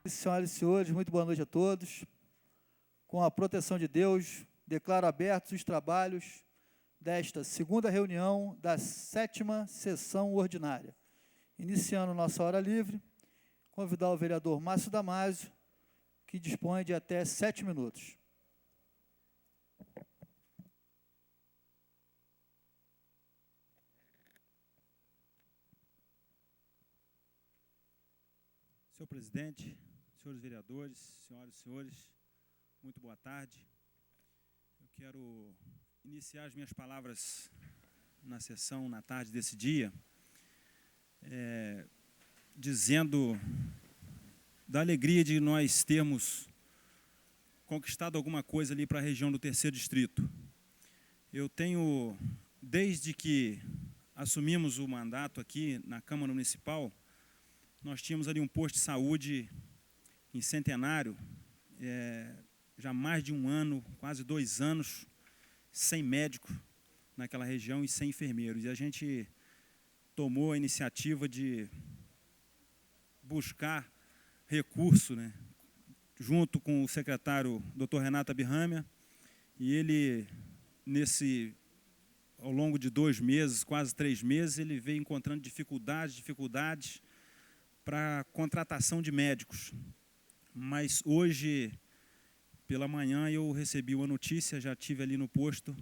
Senhoras e senhores, muito boa noite a todos. Com a proteção de Deus, declaro abertos os trabalhos desta segunda reunião da 7ª sessão ordinária. Iniciando nossa hora livre, convidar o vereador Márcio Damasio, que dispõe de até 7 minutos. Senhor presidente, senhores vereadores, senhoras e senhores, muito boa tarde. Eu quero iniciar as minhas palavras na sessão, na tarde desse dia, dizendo da alegria de nós termos conquistado alguma coisa ali para a região do 3º Distrito. Eu tenho, desde que assumimos o mandato aqui na Câmara Municipal, nós tínhamos ali um posto de saúde em Centenário, já há mais de um ano, quase 2 anos, sem médico naquela região e sem enfermeiros. E a gente tomou a iniciativa de buscar recurso, né, junto com o secretário Dr. Renato Abirrâmia, e ele, ao longo de 2 meses, quase 3 meses, ele veio encontrando dificuldades para a contratação de médicos. Mas hoje, pela manhã, eu recebi uma notícia, já estive ali no posto,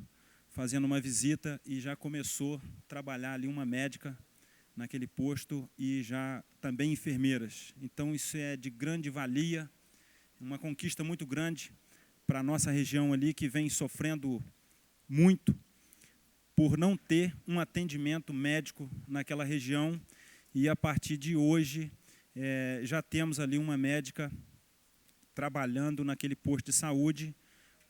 fazendo uma visita, e já começou a trabalhar ali uma médica naquele posto e já também enfermeiras. Então, isso é de grande valia, uma conquista muito grande para a nossa região ali, que vem sofrendo muito por não ter um atendimento médico naquela região. E, a partir de hoje, já temos ali uma médica trabalhando naquele posto de saúde,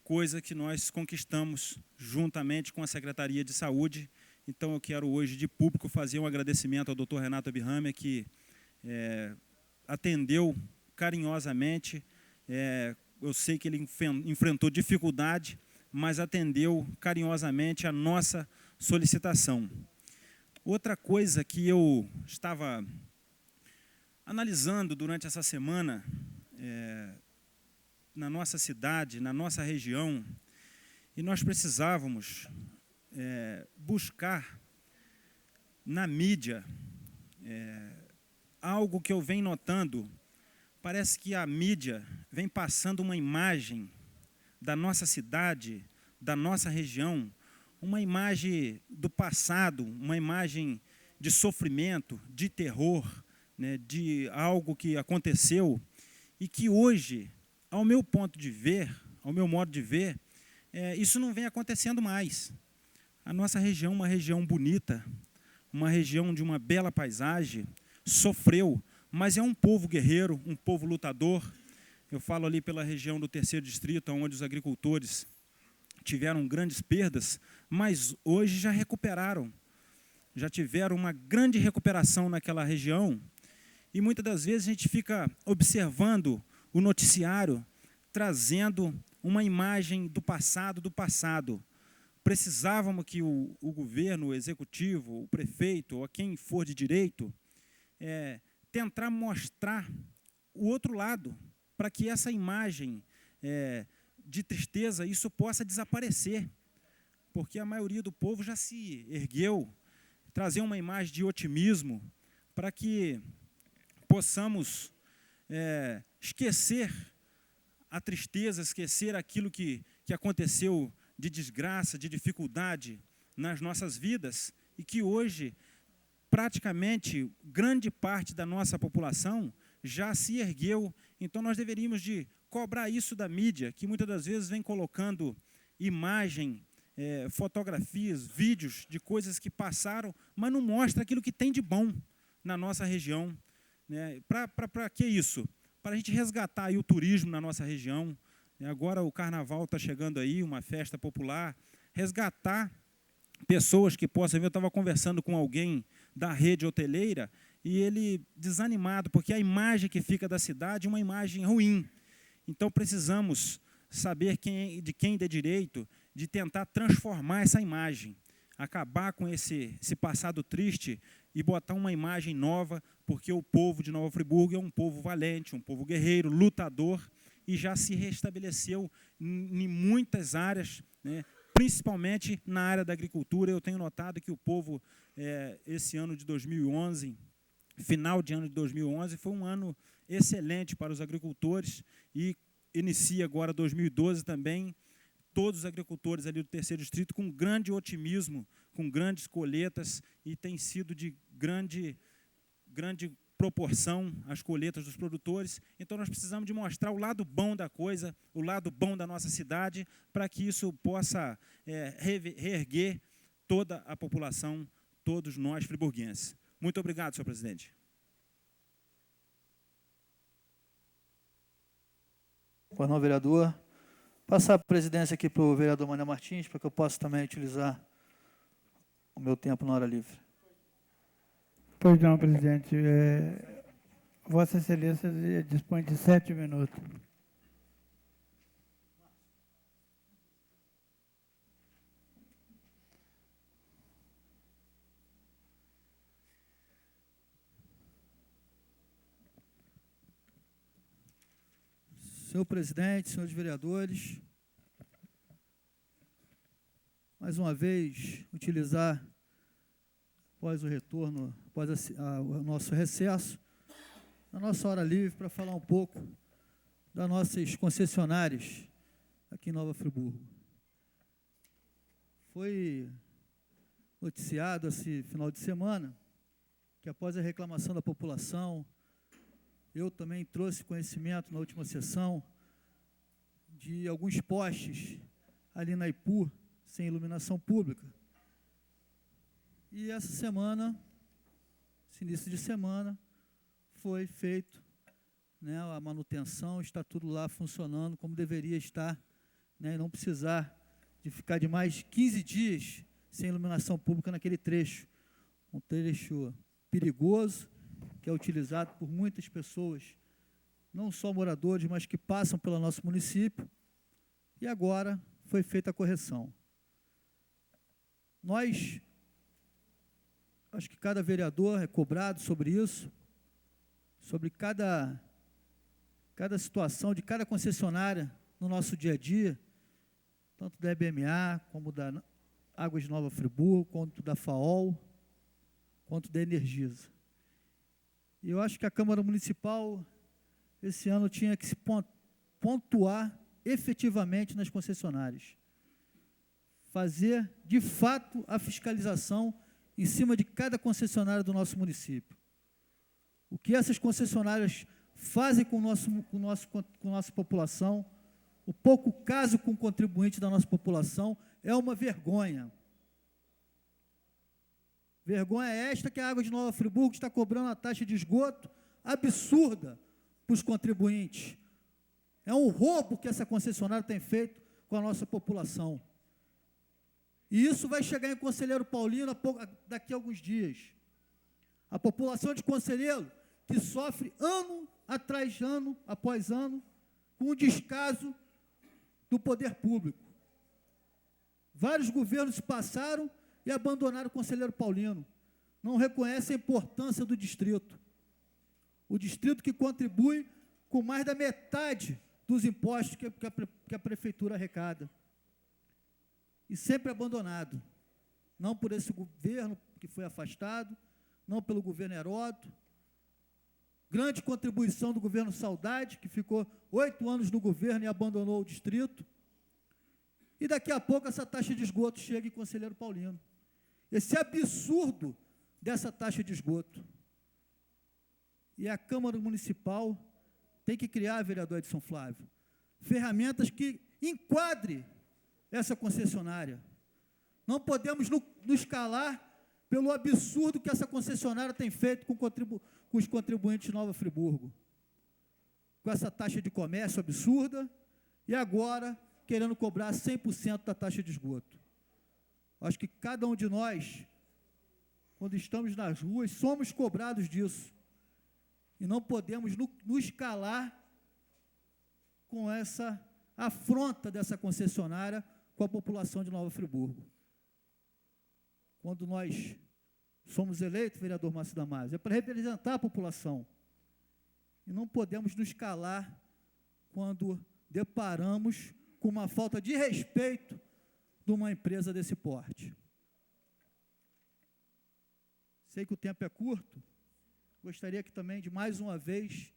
coisa que nós conquistamos juntamente com a Secretaria de Saúde. Então, eu quero hoje, de público, fazer um agradecimento ao Dr. Renato Abirrâmia, que atendeu carinhosamente. Eu sei que ele enfrentou dificuldade, mas atendeu carinhosamente a nossa solicitação. Outra coisa que eu estava analisando durante essa semana, na nossa cidade, na nossa região, e nós precisávamos buscar na mídia algo que eu venho notando. Parece que a mídia vem passando uma imagem da nossa cidade, da nossa região, uma imagem do passado, uma imagem de sofrimento, de terror, né, de algo que aconteceu e que hoje, ao meu ponto de ver, ao meu modo de ver, isso não vem acontecendo mais. A nossa região, uma região bonita, uma região de uma bela paisagem, sofreu, mas é um povo guerreiro, um povo lutador. Eu falo ali pela região do 3º Distrito, onde os agricultores tiveram grandes perdas, mas hoje já recuperaram, já tiveram uma grande recuperação naquela região. E muitas das vezes a gente fica observando o noticiário, trazendo uma imagem do passado. Precisávamos que o governo, o executivo, o prefeito, ou quem for de direito, tentar mostrar o outro lado, para que essa imagem de tristeza, isso possa desaparecer, porque a maioria do povo já se ergueu, trazer uma imagem de otimismo, para que possamos esquecer a tristeza, esquecer aquilo que aconteceu de desgraça, de dificuldade nas nossas vidas, e que hoje, praticamente, grande parte da nossa população já se ergueu. Então, nós deveríamos de cobrar isso da mídia, que muitas das vezes vem colocando imagem, fotografias, vídeos de coisas que passaram, mas não mostra aquilo que tem de bom na nossa região. Né? Para que isso? Para a gente resgatar aí o turismo na nossa região. Agora o carnaval está chegando aí, uma festa popular. Resgatar pessoas que possam ver. Eu estava conversando com alguém da rede hoteleira e ele desanimado, porque a imagem que fica da cidade é uma imagem ruim. Então, precisamos saber de quem dê direito de tentar transformar essa imagem, acabar com esse passado triste e botar uma imagem nova, porque o povo de Nova Friburgo é um povo valente, um povo guerreiro, lutador, e já se restabeleceu em muitas áreas, né, principalmente na área da agricultura. Eu tenho notado que o povo, esse ano de 2011, final de ano de 2011, foi um ano excelente para os agricultores, e inicia agora 2012 também, todos os agricultores ali do terceiro distrito com grande otimismo, com grandes colheitas, e tem sido de grande proporção as colheitas dos produtores. Então, nós precisamos de mostrar o lado bom da coisa, o lado bom da nossa cidade, para que isso possa reerguer toda a população, todos nós friburguenses. Muito obrigado, senhor presidente. Pois não, vereador. Passar a presidência aqui para o vereador Manuel Martins, para que eu possa também utilizar o meu tempo na hora livre. Pois não, presidente. Vossa Excelência dispõe de 7 minutos. Senhor presidente, senhores vereadores, mais uma vez, utilizar, após o retorno, após o nosso recesso, a nossa hora livre, para falar um pouco das nossas concessionárias aqui em Nova Friburgo. Foi noticiado esse final de semana que, após a reclamação da população, eu também trouxe conhecimento na última sessão de alguns postes ali na Ipu, sem iluminação pública. E essa semana, esse início de semana, foi feito, né, a manutenção, está tudo lá funcionando como deveria estar, né, e não precisar de ficar de mais 15 dias sem iluminação pública naquele trecho. Um trecho perigoso, que é utilizado por muitas pessoas, não só moradores, mas que passam pelo nosso município, e agora foi feita a correção. Nós, acho que cada vereador é cobrado sobre isso, sobre cada situação de cada concessionária no nosso dia a dia, tanto da EBMA, como da Águas de Nova Friburgo, quanto da FAOL, quanto da Energisa. E eu acho que a Câmara Municipal, esse ano, tinha que se pontuar efetivamente nas concessionárias. Fazer, de fato, a fiscalização em cima de cada concessionária do nosso município. O que essas concessionárias fazem com a nossa população, o pouco caso com o contribuinte da nossa população, é uma vergonha. Vergonha esta que a Água de Nova Friburgo está cobrando uma taxa de esgoto absurda para os contribuintes. É um roubo que essa concessionária tem feito com a nossa população. E isso vai chegar em Conselheiro Paulino daqui a alguns dias. A população de Conselheiro, que sofre ano atrás ano, após ano, com o descaso do poder público. Vários governos passaram e abandonaram o Conselheiro Paulino. Não reconhecem a importância do distrito. O distrito que contribui com mais da metade dos impostos que a prefeitura arrecada. E sempre abandonado. Não por esse governo que foi afastado, não pelo governo Heródoto. Grande contribuição do governo Saudade, que ficou 8 anos no governo e abandonou o distrito. E daqui a pouco essa taxa de esgoto chega em Conselheiro Paulino. Esse absurdo dessa taxa de esgoto. E a Câmara Municipal tem que criar, vereador Edson Flávio, ferramentas que enquadrem essa concessionária. Não podemos nos calar pelo absurdo que essa concessionária tem feito com os contribuintes de Nova Friburgo. Com essa taxa de comércio absurda e agora querendo cobrar 100% da taxa de esgoto. Acho que cada um de nós, quando estamos nas ruas, somos cobrados disso. E não podemos nos calar com essa afronta dessa concessionária com a população de Nova Friburgo. Quando nós Somos eleitos, vereador Márcio Damasio, é para representar a população. E não podemos nos calar quando deparamos com uma falta de respeito de uma empresa desse porte. Sei que o tempo é curto, gostaria que também, de mais uma vez,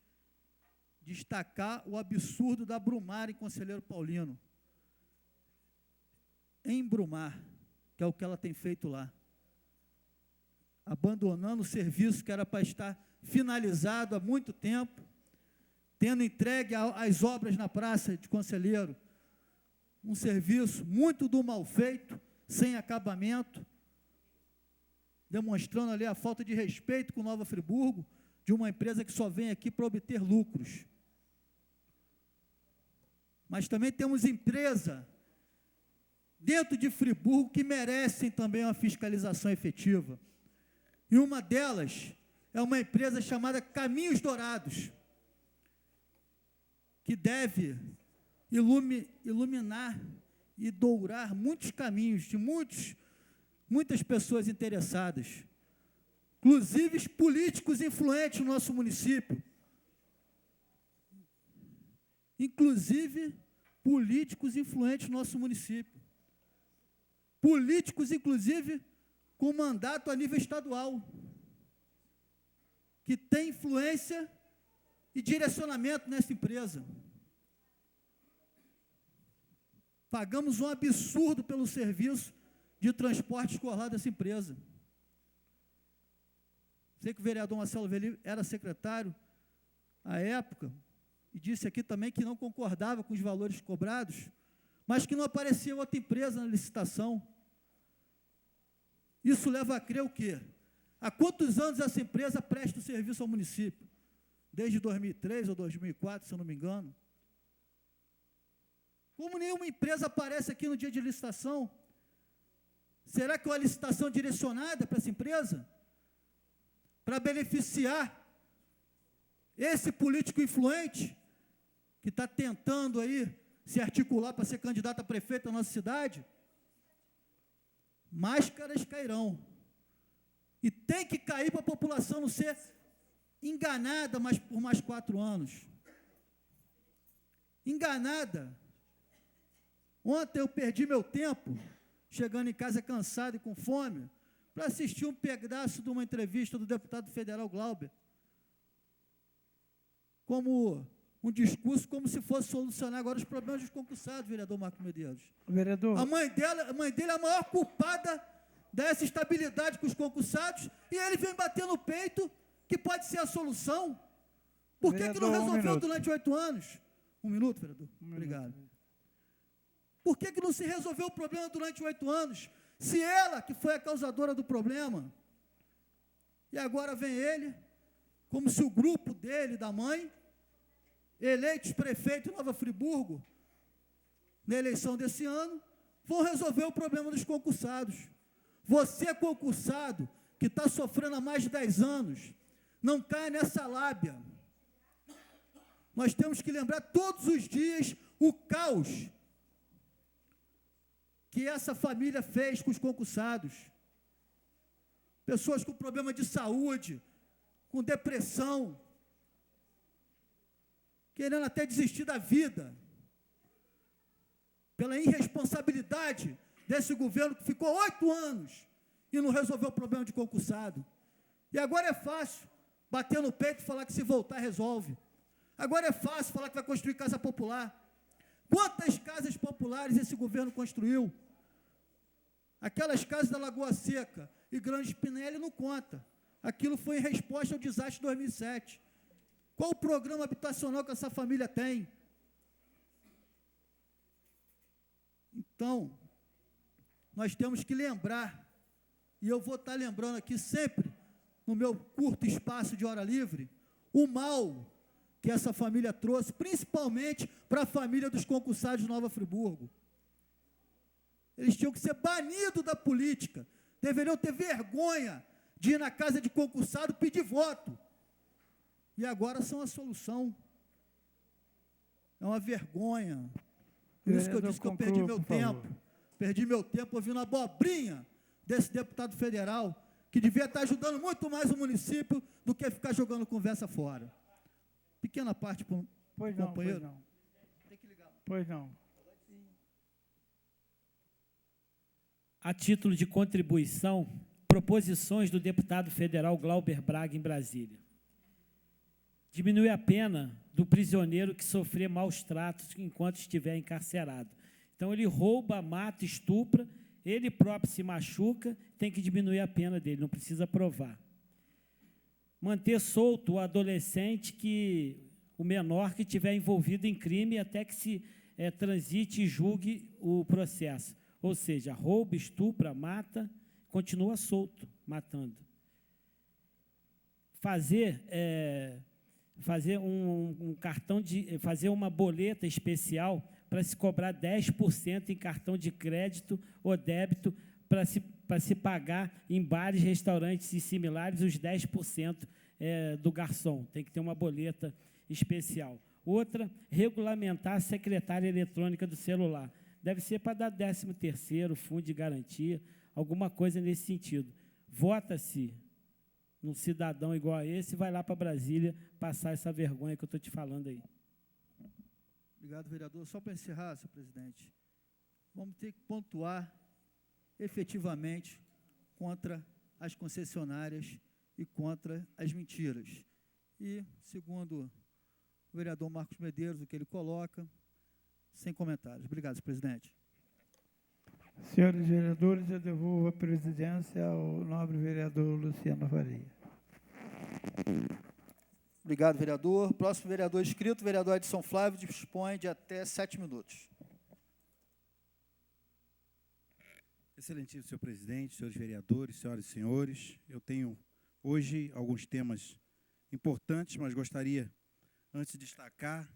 destacar o absurdo da Brumar em Conselheiro Paulino. Em Brumar, que é o que ela tem feito lá, abandonando o serviço que era para estar finalizado há muito tempo, tendo entregue as obras na Praça de Conselheiro, um serviço muito do mal feito, sem acabamento, demonstrando ali a falta de respeito com Nova Friburgo, de uma empresa que só vem aqui para obter lucros. Mas também temos empresa dentro de Friburgo que merecem também uma fiscalização efetiva. E uma delas é uma empresa chamada Caminhos Dourados, que deve iluminar e dourar muitos caminhos de muitas pessoas interessadas, inclusive políticos influentes no nosso município. Políticos, inclusive, com mandato a nível estadual, que tem influência e direcionamento nessa empresa. Pagamos um absurdo pelo serviço de transporte escolar dessa empresa. Sei que o vereador Marcelo Veli era secretário à época, e disse aqui também que não concordava com os valores cobrados, mas que não aparecia outra empresa na licitação. Isso leva a crer o quê? Há quantos anos essa empresa presta o serviço ao município? Desde 2003 ou 2004, se eu não me engano. Como nenhuma empresa aparece aqui no dia de licitação? Será que é uma licitação direcionada para essa empresa? Para beneficiar esse político influente que está tentando aí se articular para ser candidato a prefeito da nossa cidade? Máscaras cairão. E tem que cair para a população não ser enganada por mais 4 anos. Enganada. Ontem eu perdi meu tempo, chegando em casa cansado e com fome, para assistir um pedaço de uma entrevista do deputado federal Glauber, como um discurso como se fosse solucionar agora os problemas dos concursados, vereador Marco Medeiros. Vereador. A mãe dele é a maior culpada dessa estabilidade com os concursados, e ele vem bater no peito que pode ser a solução. Por que não resolveu durante 8 anos? 1 minuto, vereador? Obrigado. Por que não se resolveu o problema durante 8 anos? Se ela que foi a causadora do problema. E agora vem ele, como se o grupo dele, da mãe, eleitos prefeito em Nova Friburgo, na eleição desse ano, vão resolver o problema dos concursados. Você, concursado, que está sofrendo há mais de 10 anos, não caia nessa lábia. Nós temos que lembrar todos os dias o caos que essa família fez com os concursados. Pessoas com problema de saúde, com depressão, querendo até desistir da vida, pela irresponsabilidade desse governo que ficou 8 anos e não resolveu o problema de concursado. E agora é fácil bater no peito e falar que se voltar resolve. Agora é fácil falar que vai construir casa popular. Quantas casas populares esse governo construiu? Aquelas casas da Lagoa Seca e Grande Spinelli não conta. Aquilo foi em resposta ao desastre de 2007. Qual o programa habitacional que essa família tem? Então, nós temos que lembrar, e eu vou estar lembrando aqui sempre, no meu curto espaço de hora livre, o mal que essa família trouxe, principalmente para a família dos concursados de Nova Friburgo. Eles tinham que ser banidos da política, deveriam ter vergonha de ir na casa de concursado pedir voto. E agora são a solução. É uma vergonha. Por isso que eu disse que eu perdi meu tempo. Perdi meu tempo ouvindo a abobrinha desse deputado federal, que devia estar ajudando muito mais o município do que ficar jogando conversa fora. Pequena parte para o companheiro. Pois não. Tem que ligar. Pois não. A título de contribuição, proposições do deputado federal Glauber Braga, em Brasília. Diminui a pena do prisioneiro que sofrer maus tratos enquanto estiver encarcerado. Então, ele rouba, mata, estupra, ele próprio se machuca, tem que diminuir a pena dele, não precisa provar. Manter solto o adolescente o menor que estiver envolvido em crime até que se transite e julgue o processo. Ou seja, rouba, estupra, mata, continua solto, matando. Fazer fazer uma boleta especial para se cobrar 10% em cartão de crédito ou débito para se pagar em bares, restaurantes e similares os 10% do garçom. Tem que ter uma boleta especial. Outra, regulamentar a secretária eletrônica do celular. Deve ser para dar 13º, fundo de garantia, alguma coisa nesse sentido. Vota-se num cidadão igual a esse e vai lá para Brasília passar essa vergonha que eu estou te falando aí. Obrigado, vereador. Só para encerrar, senhor presidente, vamos ter que pontuar efetivamente contra as concessionárias e contra as mentiras. E, segundo o vereador Marcos Medeiros, o que ele coloca, sem comentários. Obrigado, senhor presidente. Senhores vereadores, eu devolvo a presidência ao nobre vereador Luciano Faria. Obrigado, vereador. Próximo vereador inscrito, vereador Edson Flávio, dispõe de até 7 minutos. Excelentíssimo senhor presidente, senhores vereadores, senhoras e senhores, eu tenho hoje alguns temas importantes, mas gostaria, antes de destacar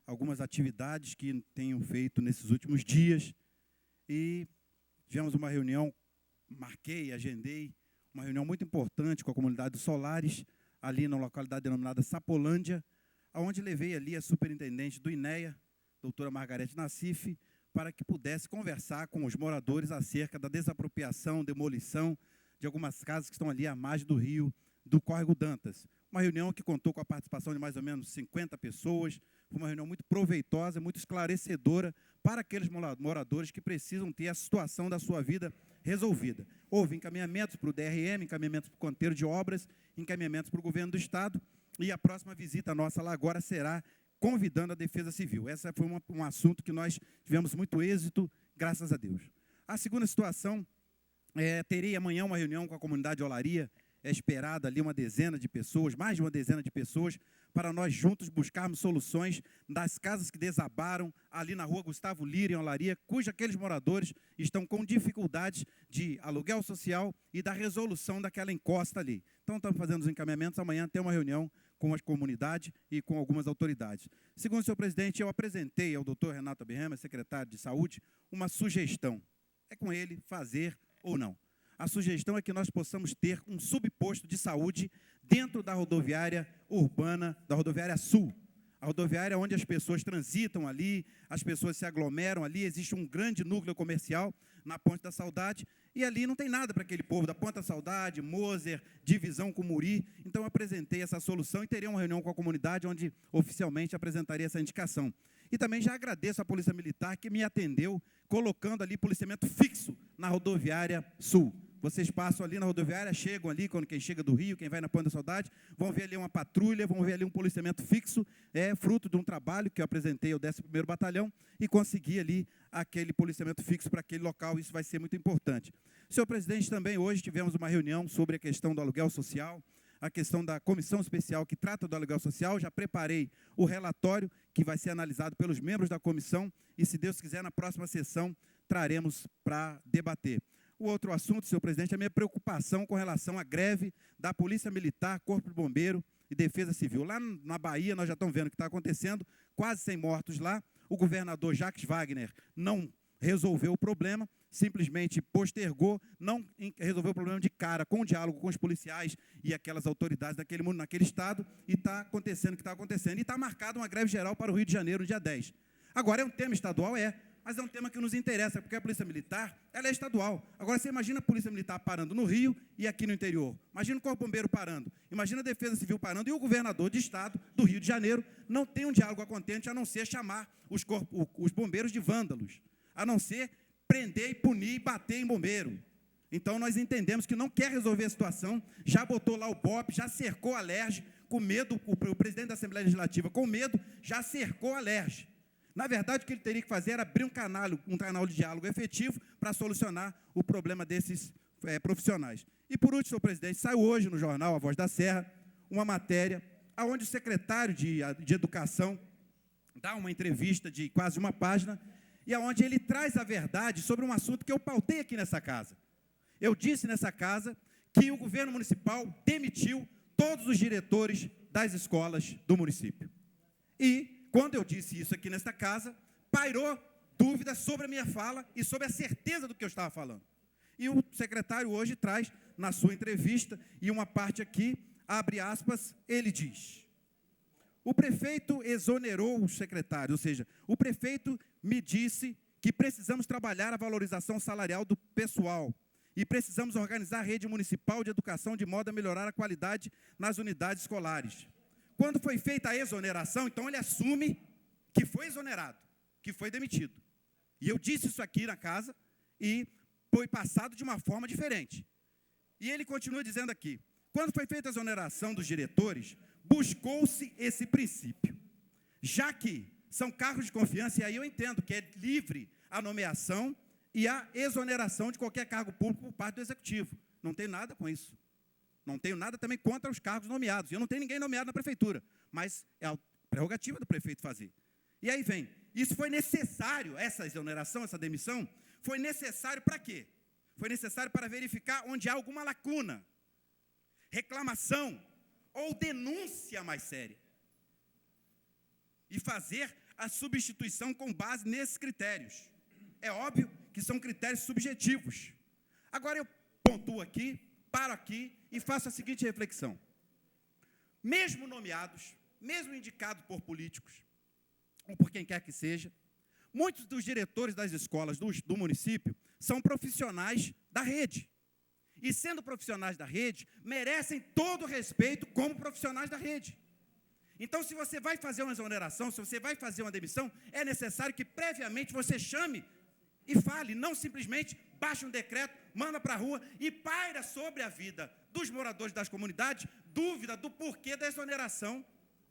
algumas atividades que tenho feito nesses últimos dias, e tivemos uma reunião, agendei uma reunião muito importante com a comunidade dos Solares, ali na localidade denominada Sapolândia, onde levei ali a superintendente do INEA, doutora Margarete Nassif, para que pudesse conversar com os moradores acerca da desapropriação, demolição de algumas casas que estão ali à margem do rio do Córrego Dantas. Uma reunião que contou com a participação de mais ou menos 50 pessoas, foi uma reunião muito proveitosa, muito esclarecedora para aqueles moradores que precisam ter a situação da sua vida resolvida. Houve encaminhamentos para o DRM, encaminhamentos para o canteiro de obras, encaminhamentos para o governo do Estado, e a próxima visita nossa lá agora será convidando a Defesa Civil. Esse foi um assunto que nós tivemos muito êxito, graças a Deus. A segunda situação, terei amanhã uma reunião com a comunidade de Olaria, esperada ali uma dezena de pessoas, mais de uma dezena de pessoas, para nós juntos buscarmos soluções das casas que desabaram ali na rua Gustavo Lira, em Olaria, cujos aqueles moradores estão com dificuldades de aluguel social e da resolução daquela encosta ali. Então, estamos fazendo os encaminhamentos, amanhã tem uma reunião com a comunidade e com algumas autoridades. Segundo o senhor presidente, eu apresentei ao doutor Renato Aberrama, secretário de Saúde, uma sugestão. É com ele fazer ou não. A sugestão é que nós possamos ter um subposto de saúde dentro da rodoviária urbana, da rodoviária sul. A rodoviária onde as pessoas transitam ali, as pessoas se aglomeram ali, existe um grande núcleo comercial na Ponte da Saudade, e ali não tem nada para aquele povo da Ponte da Saudade, Moser, divisão com Muri. Então, eu apresentei essa solução e teria uma reunião com a comunidade onde oficialmente apresentaria essa indicação. E também já agradeço à Polícia Militar que me atendeu, colocando ali policiamento fixo na rodoviária sul. Vocês passam ali na rodoviária, chegam ali, quem chega do Rio, quem vai na Ponte da Saudade, vão ver ali uma patrulha, vão ver ali um policiamento fixo, fruto de um trabalho que eu apresentei ao 11º Batalhão e consegui ali aquele policiamento fixo para aquele local, isso vai ser muito importante. Senhor presidente, também hoje tivemos uma reunião sobre a questão do aluguel social, a questão da comissão especial que trata do aluguel social, já preparei o relatório que vai ser analisado pelos membros da comissão e, se Deus quiser, na próxima sessão traremos para debater. O outro assunto, senhor presidente, é a minha preocupação com relação à greve da Polícia Militar, Corpo de Bombeiro e Defesa Civil. Lá na Bahia, nós já estamos vendo o que está acontecendo, quase 100 mortos lá. O governador Jacques Wagner não resolveu o problema, simplesmente postergou, não resolveu o problema de cara, com o diálogo com os policiais e aquelas autoridades daquele mundo, naquele estado, e está acontecendo o que está acontecendo. E está marcada uma greve geral para o Rio de Janeiro, no dia 10. Agora, é um tema estadual? mas é um tema que nos interessa, porque a Polícia Militar, ela é estadual. Agora, você imagina a Polícia Militar parando no Rio e aqui no interior. Imagina o Corpo Bombeiro parando. Imagina a Defesa Civil parando. E o governador de estado do Rio de Janeiro não tem um diálogo acontente, a não ser chamar os bombeiros de vândalos, a não ser prender e punir e bater em bombeiro. Então, nós entendemos que não quer resolver a situação, já botou lá o BOP, já cercou a LERJ, com medo, o presidente da Assembleia Legislativa, com medo, já cercou a LERJ. Na verdade, o que ele teria que fazer era abrir um canal de diálogo efetivo para solucionar o problema desses profissionais. E, por último, senhor presidente, saiu hoje no jornal A Voz da Serra uma matéria onde o secretário de Educação dá uma entrevista de quase uma página e onde ele traz a verdade sobre um assunto que eu pautei aqui nessa casa. Eu disse nessa casa que o governo municipal demitiu todos os diretores das escolas do município. E, quando eu disse isso aqui nesta casa, pairou dúvidas sobre a minha fala e sobre a certeza do que eu estava falando. E o secretário hoje traz, na sua entrevista, e uma parte aqui, abre aspas, ele diz: o prefeito exonerou os secretários, ou seja, o prefeito me disse que precisamos trabalhar a valorização salarial do pessoal e precisamos organizar a rede municipal de educação de modo a melhorar a qualidade nas unidades escolares. Quando foi feita a exoneração, então ele assume que foi exonerado, que foi demitido. E eu disse isso aqui na casa e foi passado de uma forma diferente. E ele continua dizendo aqui: quando foi feita a exoneração dos diretores, buscou-se esse princípio, já que são cargos de confiança, e aí eu entendo que é livre a nomeação e a exoneração de qualquer cargo público por parte do Executivo. Não tem nada com isso. Não tenho nada também contra os cargos nomeados. Eu não tenho ninguém nomeado na prefeitura, mas é a prerrogativa do prefeito fazer. E aí vem, isso foi necessário, essa exoneração, essa demissão, foi necessário para quê? Foi necessário para verificar onde há alguma lacuna, reclamação ou denúncia mais séria. E fazer a substituição com base nesses critérios. É óbvio que são critérios subjetivos. Agora eu pontuo aqui, paro aqui e faço a seguinte reflexão. Mesmo nomeados, mesmo indicados por políticos, ou por quem quer que seja, muitos dos diretores das escolas do município são profissionais da rede. E sendo profissionais da rede, merecem todo o respeito como profissionais da rede. Então, se você vai fazer uma exoneração, se você vai fazer uma demissão, é necessário que previamente você chame e fale, não simplesmente baixa um decreto, manda para a rua e paira sobre a vida dos moradores das comunidades dúvida do porquê da exoneração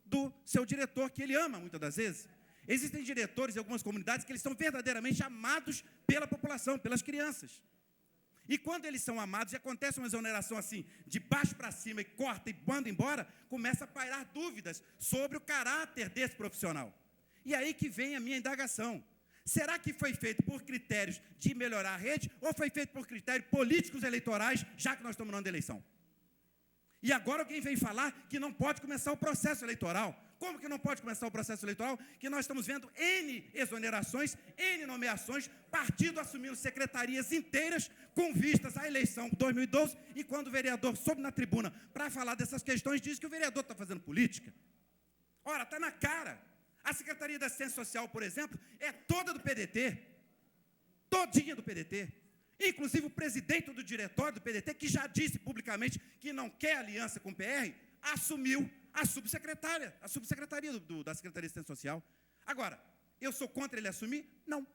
do seu diretor, que ele ama muitas das vezes. Existem diretores em algumas comunidades que eles são verdadeiramente amados pela população, pelas crianças. E quando eles são amados e acontece uma exoneração assim, de baixo para cima, e corta e manda embora, começa a pairar dúvidas sobre o caráter desse profissional. E aí que vem a minha indagação. Será que foi feito por critérios de melhorar a rede ou foi feito por critérios políticos eleitorais, já que nós estamos no ano de eleição? E agora alguém vem falar que não pode começar o processo eleitoral. Como que não pode começar o processo eleitoral? Que nós estamos vendo N exonerações, N nomeações, partido assumindo secretarias inteiras com vistas à eleição de 2012, e quando o vereador sobe na tribuna para falar dessas questões, diz que o vereador está fazendo política. Ora, está na cara. A Secretaria da Assistência Social, por exemplo, é toda do PDT, todinha do PDT. Inclusive o presidente do diretório do PDT, que já disse publicamente que não quer aliança com o PR, assumiu a subsecretaria da Secretaria de Assistência Social. Agora, eu sou contra ele assumir? Não.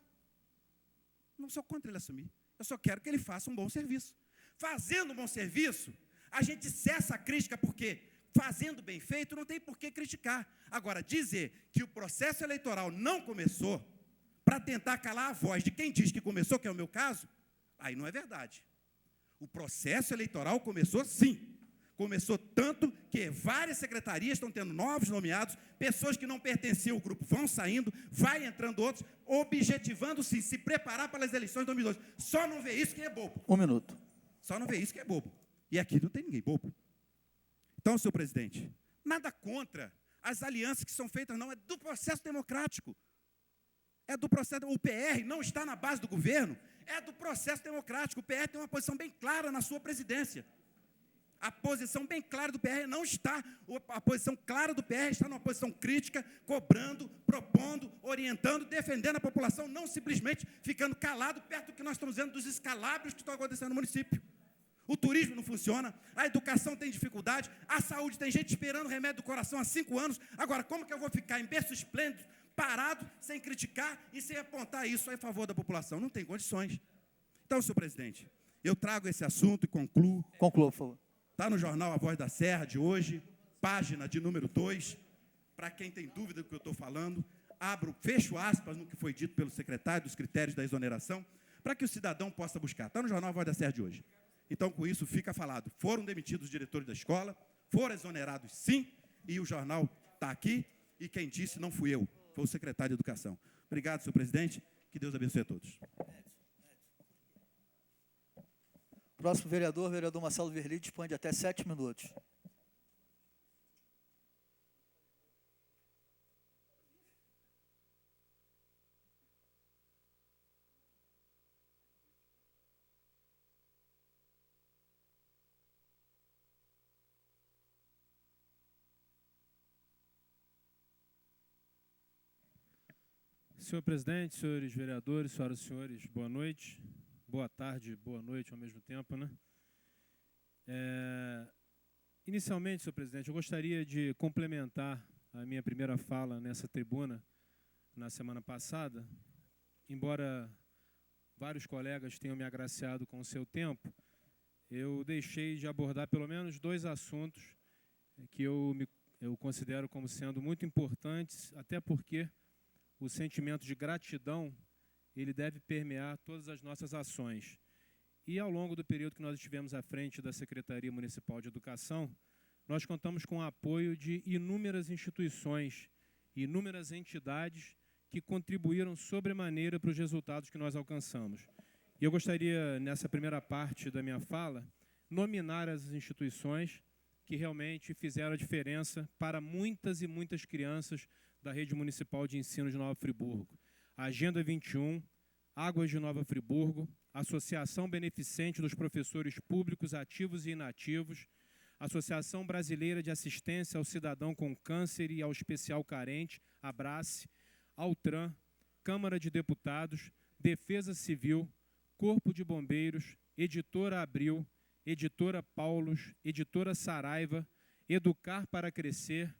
Não sou contra ele assumir. Eu só quero que ele faça um bom serviço. Fazendo um bom serviço, a gente cessa a crítica, porque fazendo bem feito não tem por que criticar. Agora, dizer que o processo eleitoral não começou para tentar calar a voz de quem diz que começou, que é o meu caso, aí não é verdade. O processo eleitoral começou sim. Começou tanto que várias secretarias estão tendo novos nomeados, pessoas que não pertenciam ao grupo vão saindo, vai entrando outros, objetivando sim, se preparar para as eleições de 2012. Só não vê isso quem é bobo. Um minuto. Só não vê isso quem é bobo. E aqui não tem ninguém bobo. Então, senhor presidente, nada contra as alianças que são feitas, não, é do processo democrático. É do processo, o PR não está na base do governo, é do processo democrático. O PR tem uma posição bem clara na sua presidência. A posição bem clara do PR não está. A posição clara do PR está numa posição crítica, cobrando, propondo, orientando, defendendo a população, não simplesmente ficando calado perto do que nós estamos vendo dos escalabros que estão acontecendo no município. O turismo não funciona, a educação tem dificuldade, a saúde tem gente esperando remédio do coração há 5 anos. Agora, como que eu vou ficar em berço esplêndido, parado, sem criticar e sem apontar isso a favor da população? Não tem condições. Então, senhor presidente, eu trago esse assunto e concluo. Conclua, por favor. Está no jornal A Voz da Serra de hoje, página de número 2, para quem tem dúvida do que eu estou falando, fecho aspas no que foi dito pelo secretário dos critérios da exoneração, para que o cidadão possa buscar. Está no jornal A Voz da Serra de hoje. Então, com isso, fica falado. Foram demitidos os diretores da escola, foram exonerados sim, e o jornal está aqui, e quem disse não fui eu, foi o secretário de Educação. Obrigado, senhor presidente, que Deus abençoe a todos. Próximo vereador, vereador Marcelo Verli, dispõe de até 7 minutos. Senhor presidente, senhores vereadores, senhoras e senhores, boa noite. Boa tarde, boa noite ao mesmo tempo, né? Inicialmente, senhor presidente, eu gostaria de complementar a minha primeira fala nessa tribuna na semana passada. Embora vários colegas tenham me agraciado com o seu tempo, eu deixei de abordar pelo menos 2 assuntos que eu considero como sendo muito importantes, até porque o sentimento de gratidão ele deve permear todas as nossas ações. E, ao longo do período que nós estivemos à frente da Secretaria Municipal de Educação, nós contamos com o apoio de inúmeras instituições, inúmeras entidades que contribuíram sobremaneira para os resultados que nós alcançamos. E eu gostaria, nessa primeira parte da minha fala, nominar as instituições que realmente fizeram a diferença para muitas e muitas crianças da Rede Municipal de Ensino de Nova Friburgo. Agenda 21, Águas de Nova Friburgo, Associação Beneficente dos Professores Públicos Ativos e Inativos, Associação Brasileira de Assistência ao Cidadão com Câncer e ao Especial Carente, Abrace, Altran, Câmara de Deputados, Defesa Civil, Corpo de Bombeiros, Editora Abril, Editora Paulos, Editora Saraiva, Educar para Crescer,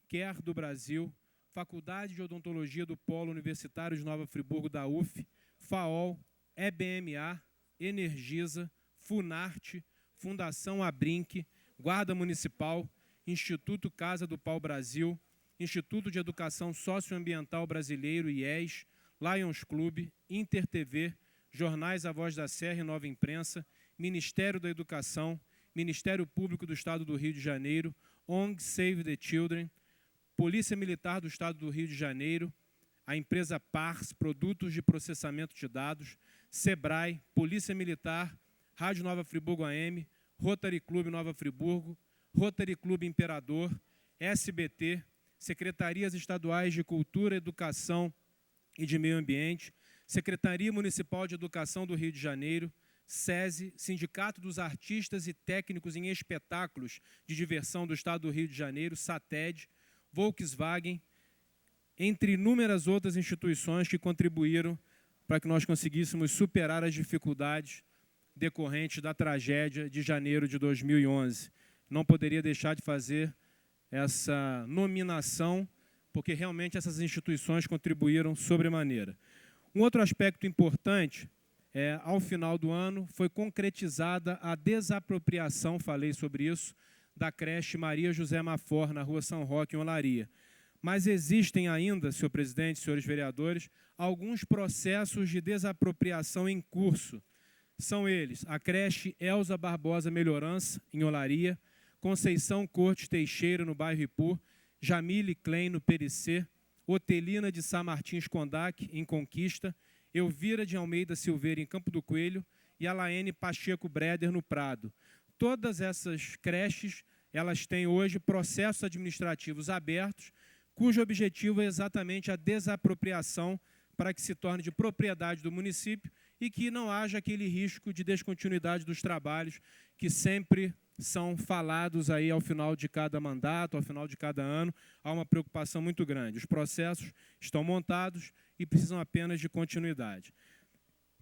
Quer do Brasil, Faculdade de Odontologia do Polo Universitário de Nova Friburgo da UF, FAOL, EBMA, Energisa, Funarte, Fundação Abrinq, Guarda Municipal, Instituto Casa do Pau Brasil, Instituto de Educação Socioambiental Brasileiro, IES, Lions Club, InterTV, Jornais A Voz da Serra e Nova Imprensa, Ministério da Educação, Ministério Público do Estado do Rio de Janeiro, ONG Save the Children, Polícia Militar do Estado do Rio de Janeiro, a empresa Pars, Produtos de Processamento de Dados, Sebrae, Polícia Militar, Rádio Nova Friburgo AM, Rotary Club Nova Friburgo, Rotary Club Imperador, SBT, Secretarias Estaduais de Cultura, Educação e de Meio Ambiente, Secretaria Municipal de Educação do Rio de Janeiro, SESI, Sindicato dos Artistas e Técnicos em Espetáculos de Diversão do Estado do Rio de Janeiro, SATED, Volkswagen, entre inúmeras outras instituições que contribuíram para que nós conseguíssemos superar as dificuldades decorrentes da tragédia de janeiro de 2011. Não poderia deixar de fazer essa nominação, porque realmente essas instituições contribuíram sobremaneira. Um outro aspecto importante ao final do ano, foi concretizada a desapropriação, falei sobre isso, da creche Maria José Mafor, na Rua São Roque, em Olaria. Mas existem ainda, senhor presidente, senhores vereadores, alguns processos de desapropriação em curso. São eles a creche Elza Barbosa Melhorança, em Olaria, Conceição Cortes Teixeira, no bairro Ipu, Jamile Klein, no Pericê, Otelina de Sá Martins Condac, em Conquista, Elvira de Almeida Silveira, em Campo do Coelho, e Alaene Pacheco Breder, no Prado. Todas essas creches, elas têm hoje processos administrativos abertos, cujo objetivo é exatamente a desapropriação para que se torne de propriedade do município e que não haja aquele risco de descontinuidade dos trabalhos que sempre são falados aí ao final de cada mandato, ao final de cada ano. Há uma preocupação muito grande. Os processos estão montados e precisam apenas de continuidade.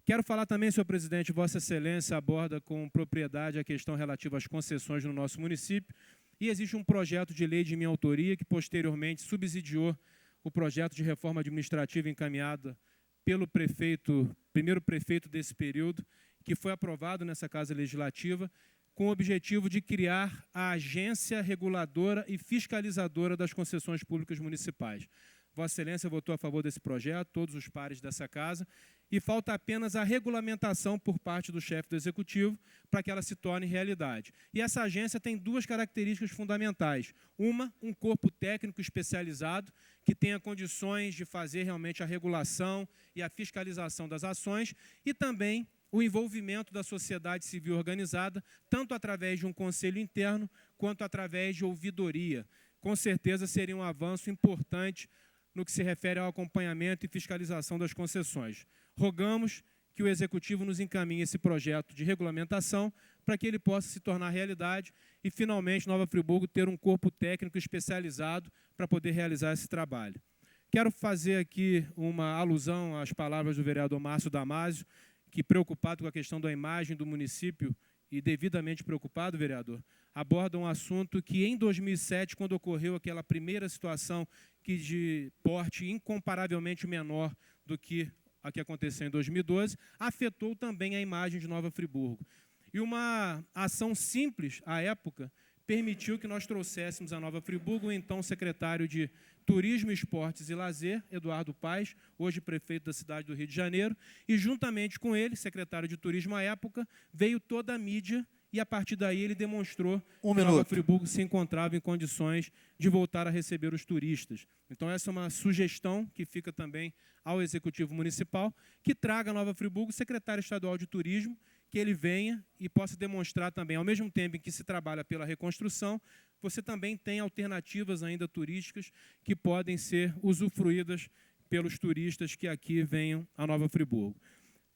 Quero falar também, senhor presidente, Vossa Excelência aborda com propriedade a questão relativa às concessões no nosso município, e existe um projeto de lei de minha autoria que posteriormente subsidiou o projeto de reforma administrativa encaminhada pelo primeiro prefeito desse período, que foi aprovado nessa Casa Legislativa, com o objetivo de criar a agência reguladora e fiscalizadora das concessões públicas municipais. Vossa Excelência votou a favor desse projeto, todos os pares dessa casa, e falta apenas a regulamentação por parte do chefe do Executivo para que ela se torne realidade. E essa agência tem duas características fundamentais. Uma, um corpo técnico especializado que tenha condições de fazer realmente a regulação e a fiscalização das ações, e também o envolvimento da sociedade civil organizada, tanto através de um conselho interno, quanto através de ouvidoria. Com certeza seria um avanço importante no que se refere ao acompanhamento e fiscalização das concessões. Rogamos que o Executivo nos encaminhe esse projeto de regulamentação para que ele possa se tornar realidade e, finalmente, Nova Friburgo ter um corpo técnico especializado para poder realizar esse trabalho. Quero fazer aqui uma alusão às palavras do vereador Márcio Damasio, que, preocupado com a questão da imagem do município, e devidamente preocupado, vereador, aborda um assunto que, em 2007, quando ocorreu aquela primeira situação que de porte incomparavelmente menor do que a que aconteceu em 2012, afetou também a imagem de Nova Friburgo. E uma ação simples, à época, permitiu que nós trouxéssemos a Nova Friburgo o então secretário de Turismo, Esportes e Lazer, Eduardo Paes, hoje prefeito da cidade do Rio de Janeiro, e juntamente com ele, secretário de Turismo à época, veio toda a mídia e, a partir daí, ele demonstrou que Nova Friburgo se encontrava em condições de voltar a receber os turistas. Então, essa é uma sugestão que fica também ao Executivo Municipal, que traga a Nova Friburgo secretário estadual de Turismo, que ele venha e possa demonstrar também, ao mesmo tempo em que se trabalha pela reconstrução, você também tem alternativas ainda turísticas que podem ser usufruídas pelos turistas que aqui venham a Nova Friburgo.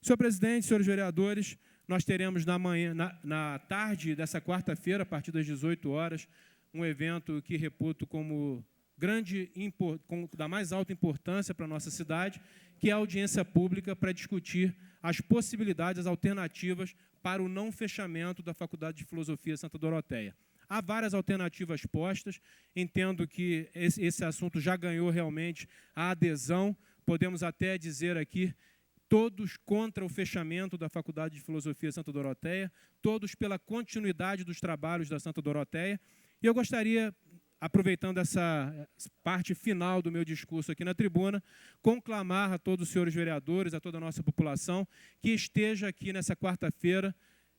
Senhor presidente, senhores vereadores, nós teremos na tarde dessa quarta-feira, a partir das 18 horas, um evento que reputo como da mais alta importância para a nossa cidade, que é a audiência pública para discutir as possibilidades, as alternativas para o não fechamento da Faculdade de Filosofia Santa Doroteia. Há várias alternativas postas, entendo que esse assunto já ganhou realmente a adesão, podemos até dizer aqui, todos contra o fechamento da Faculdade de Filosofia Santa Doroteia, todos pela continuidade dos trabalhos da Santa Doroteia, e eu gostaria, aproveitando essa parte final do meu discurso aqui na tribuna, conclamar a todos os senhores vereadores, a toda a nossa população, que esteja aqui nessa quarta-feira,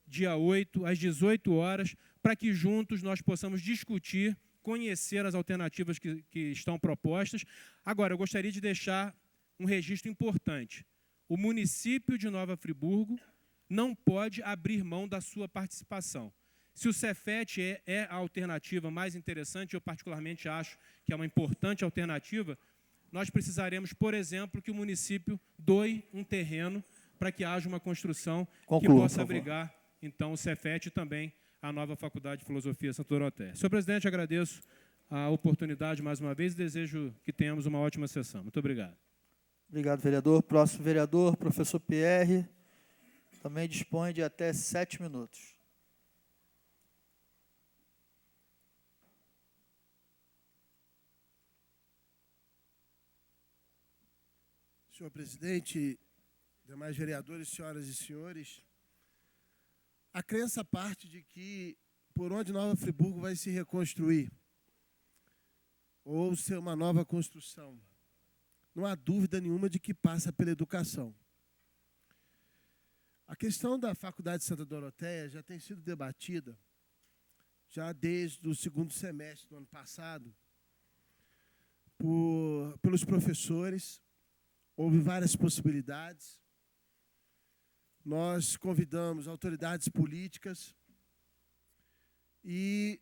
dia 8, às 18 horas, para que juntos nós possamos discutir, conhecer as alternativas que estão propostas. Agora, eu gostaria de deixar um registro importante. O município de Nova Friburgo não pode abrir mão da sua participação. Se o Cefet é a alternativa mais interessante, eu particularmente acho que é uma importante alternativa, nós precisaremos, por exemplo, que o município doe um terreno para que haja uma construção que possa abrigar, então, o Cefet e também a nova Faculdade de Filosofia Santa Doroteia. Senhor presidente, agradeço a oportunidade mais uma vez e desejo que tenhamos uma ótima sessão. Muito obrigado. Obrigado, vereador. Próximo vereador, professor Pierre, também dispõe de até 7 minutos. Senhor presidente, demais vereadores, senhoras e senhores, a crença parte de que por onde Nova Friburgo vai se reconstruir, ou ser uma nova construção, não há dúvida nenhuma de que passa pela educação. A questão da Faculdade de Santa Doroteia já tem sido debatida já desde o segundo semestre do ano passado pelos professores. Houve várias possibilidades. Nós convidamos autoridades políticas e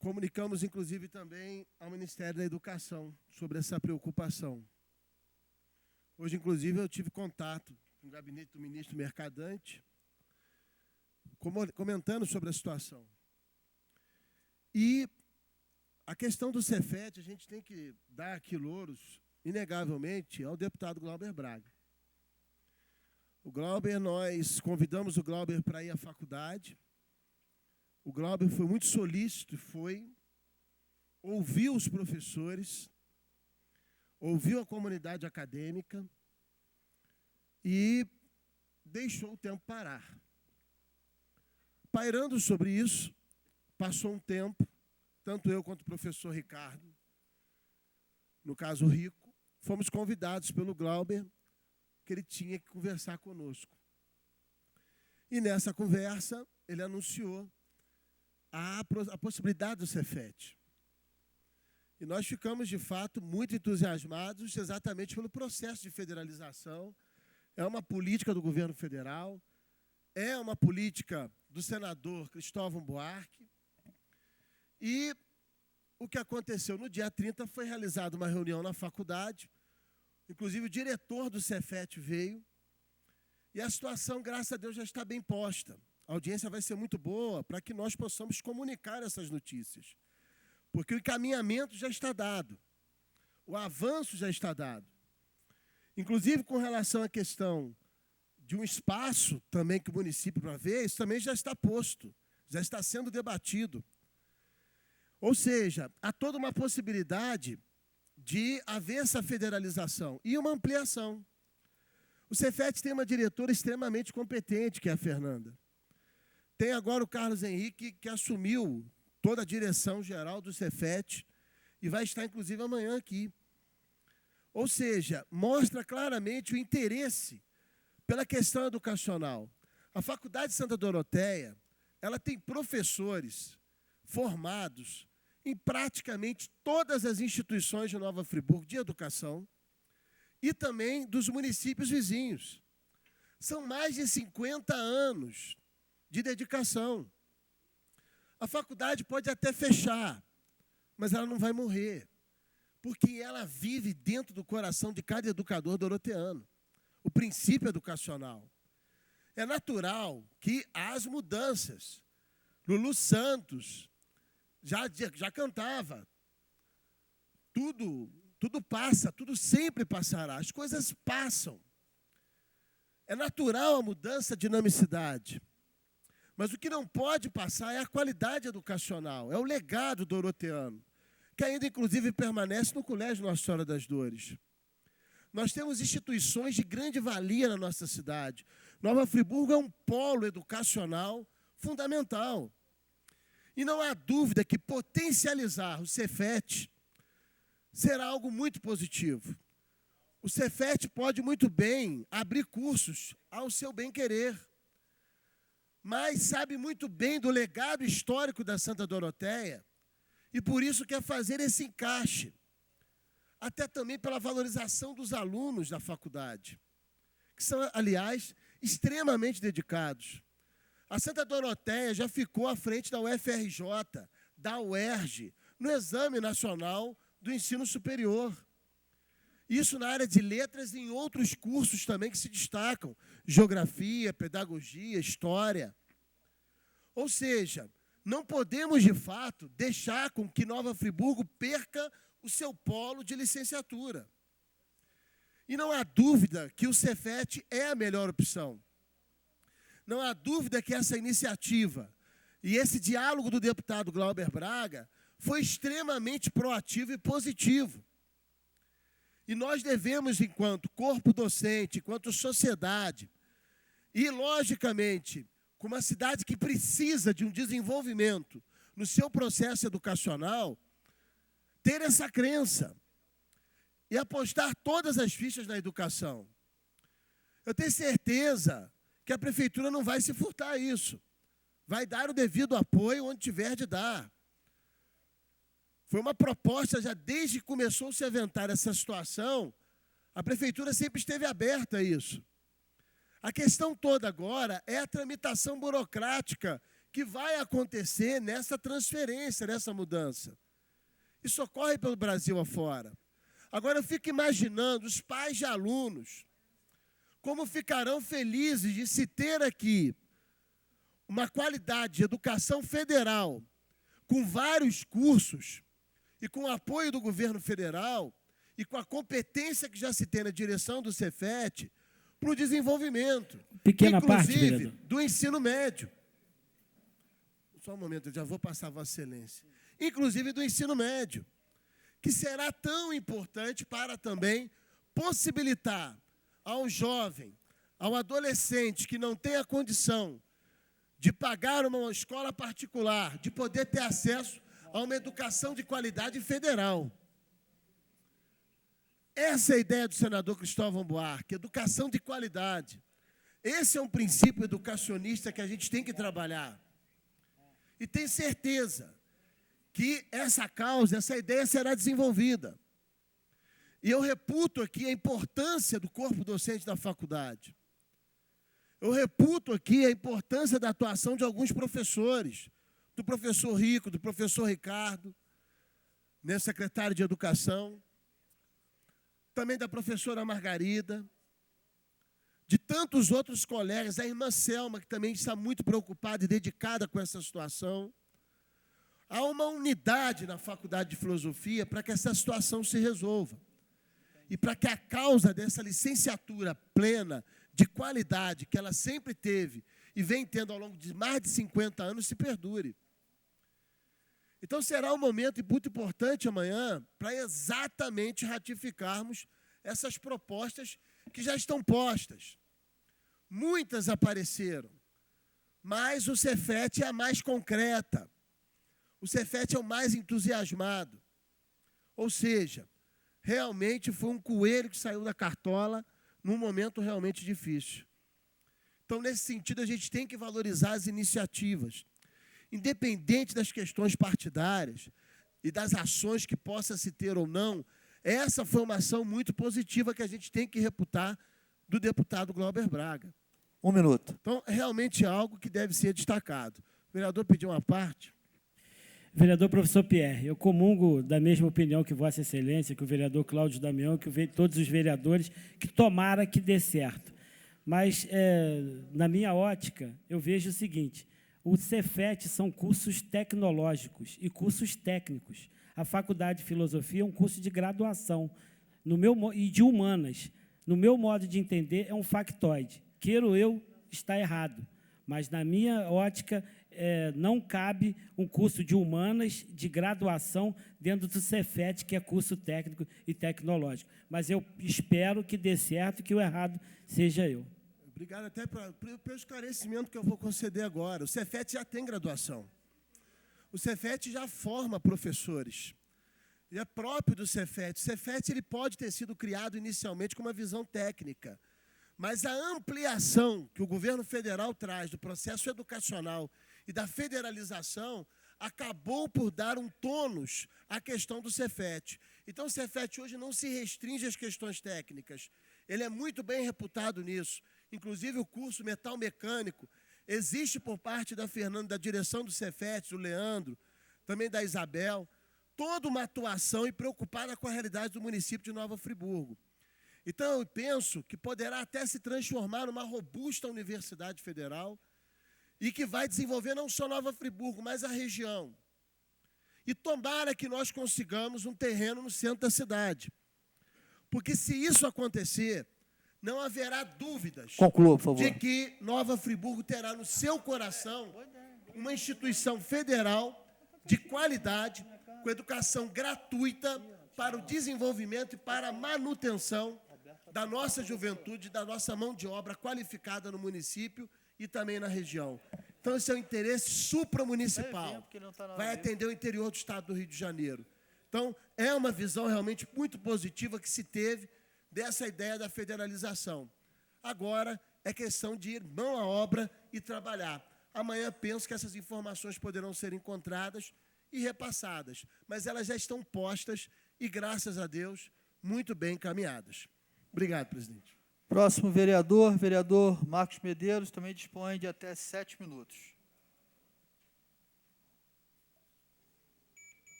comunicamos, inclusive, também ao Ministério da Educação sobre essa preocupação. Hoje, inclusive, eu tive contato com o gabinete do ministro Mercadante, comentando sobre a situação. E a questão do Cefet, a gente tem que dar aqui louros, inegavelmente, ao deputado Glauber Braga. O Glauber, nós convidamos o Glauber para ir à faculdade. O Glauber foi muito solícito, ouviu os professores, ouviu a comunidade acadêmica e deixou o tempo parar. Pairando sobre isso, passou um tempo, tanto eu quanto o professor Ricardo, no caso o Rico, fomos convidados pelo Glauber, que ele tinha que conversar conosco. E nessa conversa, ele anunciou a possibilidade do Cefet. E nós ficamos, de fato, muito entusiasmados exatamente pelo processo de federalização. É uma política do governo federal, é uma política do senador Cristóvão Buarque. E o que aconteceu no dia 30 foi realizada uma reunião na faculdade, inclusive o diretor do Cefet veio, e a situação, graças a Deus, já está bem posta. A audiência vai ser muito boa para que nós possamos comunicar essas notícias. Porque o encaminhamento já está dado, o avanço já está dado. Inclusive, com relação à questão de um espaço também que o município vai ver, isso também já está posto, já está sendo debatido. Ou seja, há toda uma possibilidade de haver essa federalização e uma ampliação. O Cefet tem uma diretora extremamente competente, que é a Fernanda. Tem agora o Carlos Henrique, que assumiu toda a direção geral do Cefet e vai estar, inclusive, amanhã aqui. Ou seja, mostra claramente o interesse pela questão educacional. A Faculdade Santa Doroteia, ela tem professores formados em praticamente todas as instituições de Nova Friburgo de educação e também dos municípios vizinhos. São mais de 50 anos de dedicação. A faculdade pode até fechar, mas ela não vai morrer, porque ela vive dentro do coração de cada educador doroteano. O princípio educacional. É natural que as mudanças. Lulu Santos já cantava. Tudo passa, tudo sempre passará. As coisas passam. É natural a mudança, a dinamicidade. Mas o que não pode passar é a qualidade educacional, é o legado doroteano, que ainda, inclusive, permanece no Colégio Nossa Senhora das Dores. Nós temos instituições de grande valia na nossa cidade. Nova Friburgo é um polo educacional fundamental. E não há dúvida que potencializar o Cefet será algo muito positivo. O Cefet pode muito bem abrir cursos ao seu bem-querer, mas sabe muito bem do legado histórico da Santa Doroteia e por isso quer fazer esse encaixe. Até também pela valorização dos alunos da faculdade, que são, aliás, extremamente dedicados. A Santa Doroteia já ficou à frente da UFRJ, da UERJ, no Exame Nacional do Ensino Superior. Isso na área de letras e em outros cursos também que se destacam, geografia, pedagogia, história. Ou seja, não podemos, de fato, deixar com que Nova Friburgo perca o seu polo de licenciatura. E não há dúvida que o Cefet é a melhor opção. Não há dúvida que essa iniciativa e esse diálogo do deputado Glauber Braga foi extremamente proativo e positivo. E nós devemos, enquanto corpo docente, enquanto sociedade, e, logicamente, como uma cidade que precisa de um desenvolvimento no seu processo educacional, ter essa crença e apostar todas as fichas na educação. Eu tenho certeza que a prefeitura não vai se furtar a isso. Vai dar o devido apoio onde tiver de dar. Foi uma proposta, já desde que começou a se aventar essa situação, a prefeitura sempre esteve aberta a isso. A questão toda agora é a tramitação burocrática que vai acontecer nessa transferência, nessa mudança. Isso ocorre pelo Brasil afora. Agora eu fico imaginando os pais de alunos, como ficarão felizes de se ter aqui uma qualidade de educação federal, com vários cursos e com o apoio do governo federal e com a competência que já se tem na direção do Cefet para o desenvolvimento, Pequena parte, inclusive, vereador. do ensino médio. Só um momento, eu já vou passar a Vossa Excelência. Inclusive do ensino médio, que será tão importante para também possibilitar ao jovem, ao adolescente que não tem a condição de pagar uma escola particular, de poder ter acesso a uma educação de qualidade federal. Essa é a ideia do senador Cristóvão Buarque, educação de qualidade. Esse é um princípio educacionista que a gente tem que trabalhar. E tenho certeza que essa causa, essa ideia será desenvolvida. E eu reputo aqui a importância do corpo docente da faculdade. Eu reputo aqui a importância da atuação de alguns professores, do professor Rico, do professor Ricardo, né, secretário de Educação, também da professora Margarida, de tantos outros colegas, a irmã Selma, que também está muito preocupada e dedicada com essa situação. Há uma unidade na Faculdade de Filosofia para que essa situação se resolva. E para que a causa dessa licenciatura plena, de qualidade, que ela sempre teve e vem tendo ao longo de mais de 50 anos, se perdure. Então, será um momento muito importante amanhã para exatamente ratificarmos essas propostas que já estão postas. Muitas apareceram, mas o Cefet é a mais concreta. O Cefet é o mais entusiasmado. Ou seja, realmente foi um coelho que saiu da cartola num momento realmente difícil. Então, nesse sentido, a gente tem que valorizar as iniciativas. Independente das questões partidárias e das ações que possa se ter ou não, essa foi uma ação muito positiva que a gente tem que reputar do deputado Glauber Braga. 1 minuto. Então, realmente é algo que deve ser destacado. O vereador pediu uma parte. Vereador professor Pierre, eu comungo da mesma opinião que Vossa Excelência, que o vereador Cláudio Damião, que todos os vereadores, que tomara que dê certo. Mas, na minha ótica, eu vejo o seguinte: o Cefet são cursos tecnológicos e cursos técnicos. A Faculdade de Filosofia é um curso de graduação e de humanas. No meu modo de entender, é um factoide. Queiro eu estar errado, mas, na minha ótica, não cabe um curso de humanas, de graduação, dentro do Cefet, que é curso técnico e tecnológico. Mas eu espero que dê certo e que o errado seja eu. Obrigado até pelo esclarecimento que eu vou conceder agora. O Cefet já tem graduação. O Cefet já forma professores. E é próprio do Cefet. O Cefet ele pode ter sido criado inicialmente com uma visão técnica, mas a ampliação que o governo federal traz do processo educacional e da federalização acabou por dar um tônus à questão do Cefet. Então, o Cefet hoje não se restringe às questões técnicas. Ele é muito bem reputado nisso. Inclusive, o curso metal mecânico existe por parte da Fernanda, da direção do Cefet, do Leandro, também da Isabel, toda uma atuação e preocupada com a realidade do município de Nova Friburgo. Então, eu penso que poderá até se transformar numa robusta universidade federal e que vai desenvolver não só Nova Friburgo, mas a região. E tomara que nós consigamos um terreno no centro da cidade. Porque se isso acontecer, não haverá dúvidas. Conclua, por favor. De que Nova Friburgo terá no seu coração uma instituição federal de qualidade, com educação gratuita para o desenvolvimento e para a manutenção da nossa juventude, da nossa mão de obra qualificada no município e também na região. Então, esse é um interesse supramunicipal. Vai atender o interior do estado do Rio de Janeiro. Então, é uma visão realmente muito positiva que se teve dessa ideia da federalização. Agora, é questão de ir mão à obra e trabalhar. Amanhã, penso que essas informações poderão ser encontradas e repassadas, mas elas já estão postas e, graças a Deus, muito bem encaminhadas. Obrigado, presidente. Próximo vereador Marcos Medeiros, também dispõe de até 7 minutos.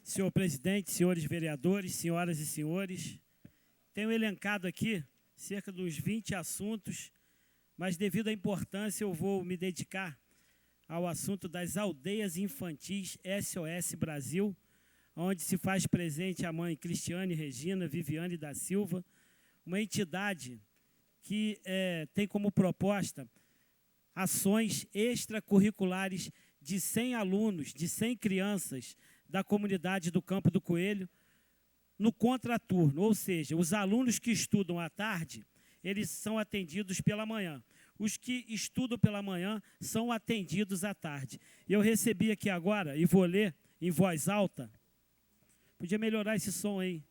Senhor presidente, senhores vereadores, senhoras e senhores, tenho elencado aqui cerca dos 20 assuntos mas devido à importância eu vou me dedicar ao assunto das aldeias infantis SOS Brasil, onde se faz presente a mãe Cristiane Regina Viviane da Silva, uma entidade que tem como proposta ações extracurriculares de 100 alunos, de 100 crianças da comunidade do Campo do Coelho, no contraturno, ou seja, os alunos que estudam à tarde, eles são atendidos pela manhã. Os que estudam pela manhã são atendidos à tarde. Eu recebi aqui agora, e vou ler em voz alta, podia melhorar esse som aí,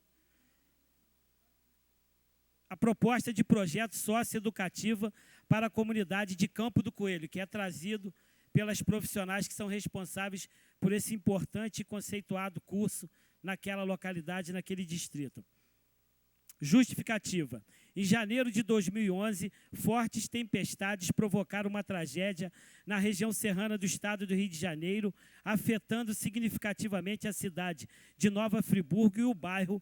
a proposta de projeto socioeducativa para a comunidade de Campo do Coelho, que é trazido pelas profissionais que são responsáveis por esse importante e conceituado curso naquela localidade, naquele distrito. Justificativa. Em janeiro de 2011, fortes tempestades provocaram uma tragédia na região serrana do estado do Rio de Janeiro, afetando significativamente a cidade de Nova Friburgo e o bairro,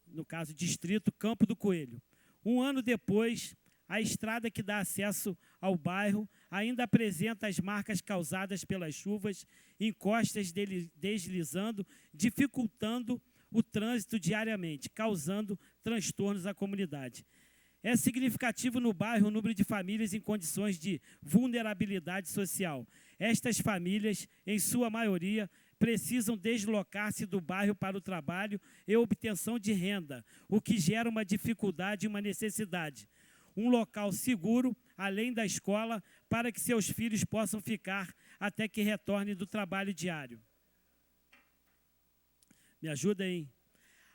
no caso, distrito Campo do Coelho. Um ano depois, a estrada que dá acesso ao bairro ainda apresenta as marcas causadas pelas chuvas, encostas deslizando, dificultando o trânsito diariamente, causando transtornos à comunidade. É significativo no bairro o número de famílias em condições de vulnerabilidade social. Estas famílias, em sua maioria, precisam deslocar-se do bairro para o trabalho e obtenção de renda, o que gera uma dificuldade e uma necessidade. Um local seguro, além da escola, para que seus filhos possam ficar até que retornem do trabalho diário. Me ajuda aí.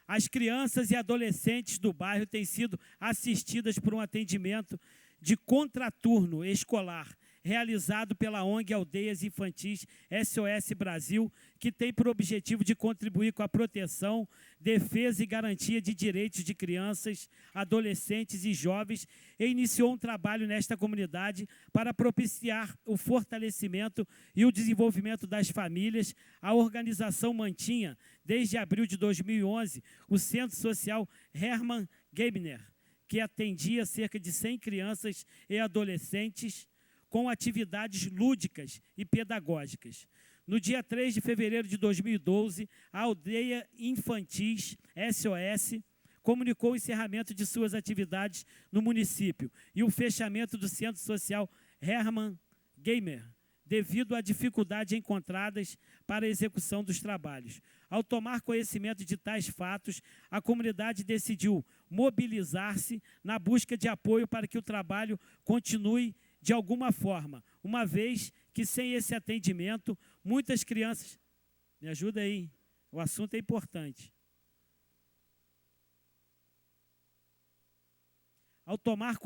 As crianças e adolescentes do bairro têm sido assistidas por um atendimento de contraturno escolar, realizado pela ONG Aldeias Infantis SOS Brasil, que tem por objetivo de contribuir com a proteção, defesa e garantia de direitos de crianças, adolescentes e jovens, e iniciou um trabalho nesta comunidade para propiciar o fortalecimento e o desenvolvimento das famílias. A organização mantinha, desde abril de 2011, o Centro Social Hermann Gebner, que atendia cerca de 100 crianças e adolescentes com atividades lúdicas e pedagógicas. No dia 3 de fevereiro de 2012, a Aldeia Infantis SOS comunicou o encerramento de suas atividades no município e o fechamento do Centro Social Hermann Gebner, devido a dificuldades encontradas para a execução dos trabalhos. Ao tomar conhecimento de tais fatos, a comunidade decidiu mobilizar-se na busca de apoio para que o trabalho continue de alguma forma, uma vez que sem esse atendimento, muitas crianças... Me ajuda aí, o assunto é importante. Ao tomar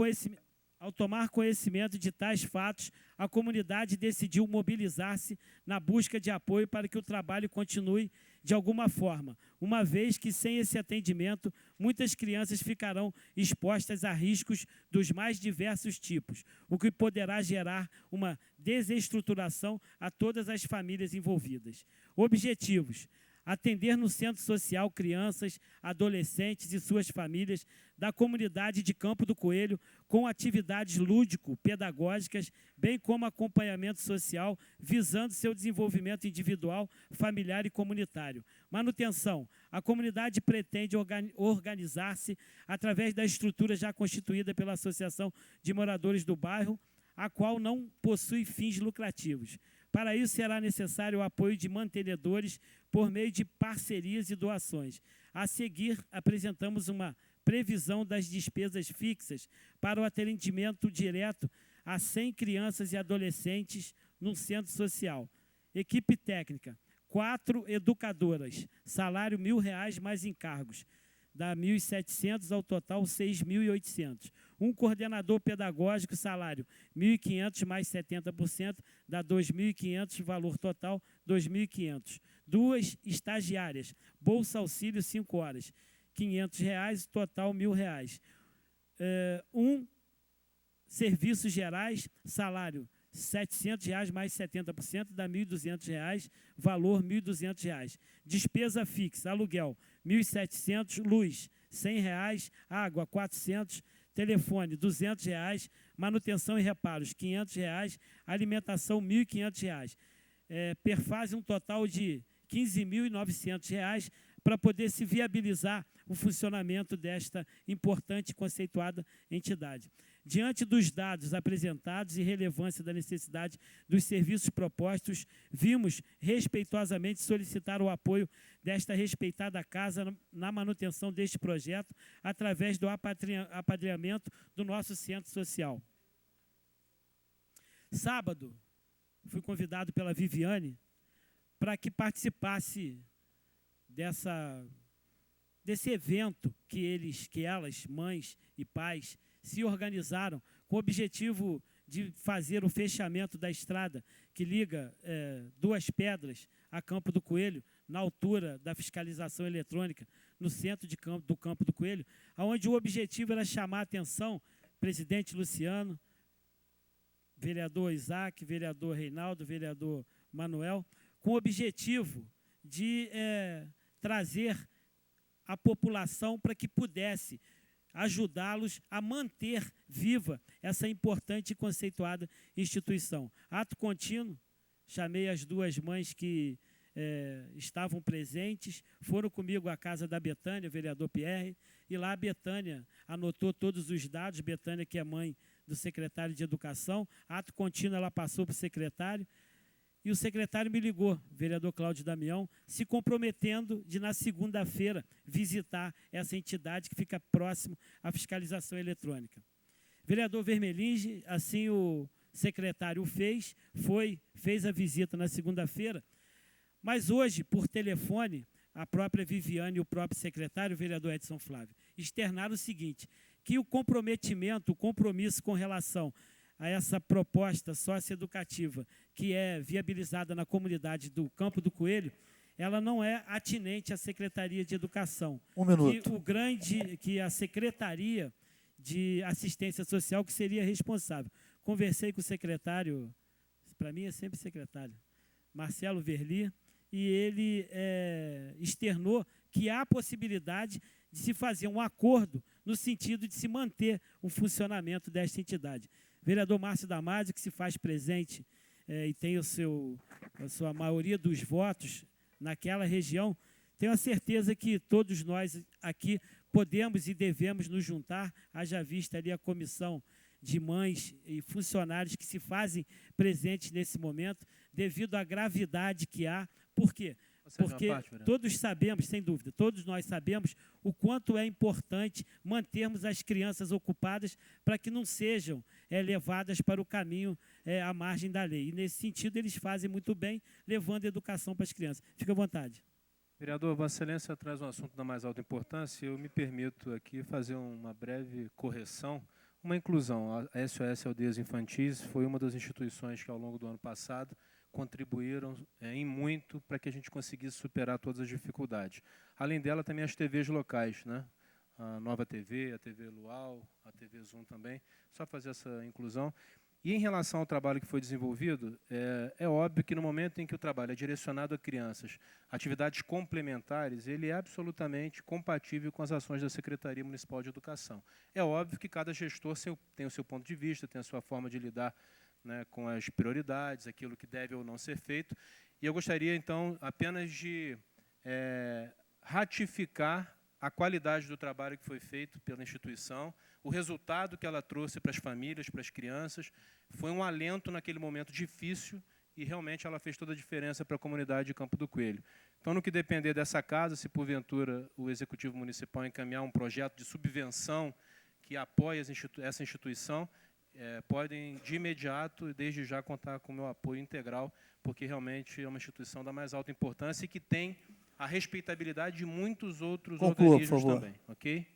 conhecimento de tais fatos, a comunidade decidiu mobilizar-se na busca de apoio para que o trabalho continue de alguma forma, uma vez que sem esse atendimento, muitas crianças ficarão expostas a riscos dos mais diversos tipos, o que poderá gerar uma desestruturação a todas as famílias envolvidas. Objetivos: atender no centro social crianças, adolescentes e suas famílias da comunidade de Campo do Coelho com atividades lúdico-pedagógicas, bem como acompanhamento social, visando seu desenvolvimento individual, familiar e comunitário. Manutenção: a comunidade pretende organizar-se através da estrutura já constituída pela Associação de Moradores do Bairro, a qual não possui fins lucrativos. Para isso, será necessário o apoio de mantenedores por meio de parcerias e doações. A seguir, apresentamos uma previsão das despesas fixas para o atendimento direto a 100 crianças e adolescentes no centro social. Equipe técnica: 4 educadoras, salário R$ 1.000 mais encargos, dá 1.700 ao total 6.800. Um coordenador pedagógico, salário R$ 1.500 mais 70%, dá 2.500, valor total 2.500. 2 estagiárias, bolsa auxílio 5 horas, R$ 500, total R$ 1.000. Serviços gerais, salário R$ 700 mais 70%, dá R$ 1.200, valor R$ 1.200. Despesa fixa, aluguel R$ 1.700, luz R$ 100, água R$ 400, telefone R$ 200, manutenção e reparos R$ 500, alimentação R$ 1.500. Perfaz um total de R$ 15.900 para poder se viabilizar o funcionamento desta importante e conceituada entidade. Diante dos dados apresentados e relevância da necessidade dos serviços propostos, vimos respeitosamente solicitar o apoio desta respeitada casa na manutenção deste projeto através do apadrinhamento do nosso centro social. Sábado, fui convidado pela Viviane para que participasse desse evento que elas, mães e pais, se organizaram com o objetivo de fazer o fechamento da estrada que liga Duas Pedras a Campo do Coelho, na altura da fiscalização eletrônica, no centro do Campo do Coelho, onde o objetivo era chamar a atenção, presidente Luciano, vereador Isaac, vereador Reinaldo, vereador Manuel, com o objetivo de trazer a população para que pudesse ajudá-los a manter viva essa importante e conceituada instituição. Ato contínuo, chamei as duas mães que estavam presentes, foram comigo à casa da Betânia, vereador Pierre, e lá a Betânia anotou todos os dados, Betânia que é mãe do secretário de Educação, ato contínuo ela passou para o secretário, e o secretário me ligou, vereador Cláudio Damião, se comprometendo de, na segunda-feira, visitar essa entidade que fica próximo à fiscalização eletrônica. Vereador Vermelinge, assim o secretário fez a visita na segunda-feira, mas hoje, por telefone, a própria Viviane e o próprio secretário, o vereador Edson Flávio, externaram o seguinte, que o comprometimento, o compromisso com relação a essa proposta socioeducativa que é viabilizada na comunidade do Campo do Coelho, ela não é atinente à Secretaria de Educação. Um minuto. Que a Secretaria de Assistência Social que seria responsável. Conversei com o secretário, para mim é sempre secretário, Marcelo Verli, e ele externou que há a possibilidade de se fazer um acordo no sentido de se manter o funcionamento desta entidade. Vereador Márcio Damasio, que se faz presente e tem a sua maioria dos votos naquela região, tenho a certeza que todos nós aqui podemos e devemos nos juntar, haja vista ali a comissão de mães e funcionários que se fazem presentes nesse momento, devido à gravidade que há. Por quê? Porque todos sabemos, sem dúvida, todos nós sabemos o quanto é importante mantermos as crianças ocupadas para que não sejam levadas para o caminho à margem da lei. E, nesse sentido, eles fazem muito bem, levando a educação para as crianças. Fique à vontade. Vereador, Vossa Excelência traz um assunto da mais alta importância. Eu me permito aqui fazer uma breve correção, uma inclusão. A SOS Aldeias Infantis foi uma das instituições que, ao longo do ano passado, contribuíram em muito para que a gente conseguisse superar todas as dificuldades. Além dela, também as TVs locais, né? A Nova TV, a TV Luau, a TV Zoom também, só fazer essa inclusão. E em relação ao trabalho que foi desenvolvido, é óbvio que no momento em que o trabalho é direcionado a crianças, atividades complementares, ele é absolutamente compatível com as ações da Secretaria Municipal de Educação. É óbvio que cada gestor tem o seu ponto de vista, tem a sua forma de lidar, né, com as prioridades, aquilo que deve ou não ser feito. E eu gostaria, então, apenas de ratificar a qualidade do trabalho que foi feito pela instituição, o resultado que ela trouxe para as famílias, para as crianças, foi um alento naquele momento difícil e realmente ela fez toda a diferença para a comunidade de Campo do Coelho. Então, no que depender dessa casa, se porventura o Executivo Municipal encaminhar um projeto de subvenção que apoie essa instituição, podem, de imediato e desde já, contar com o meu apoio integral, porque realmente é uma instituição da mais alta importância e que tem a respeitabilidade de muitos outros organismos também. Ok?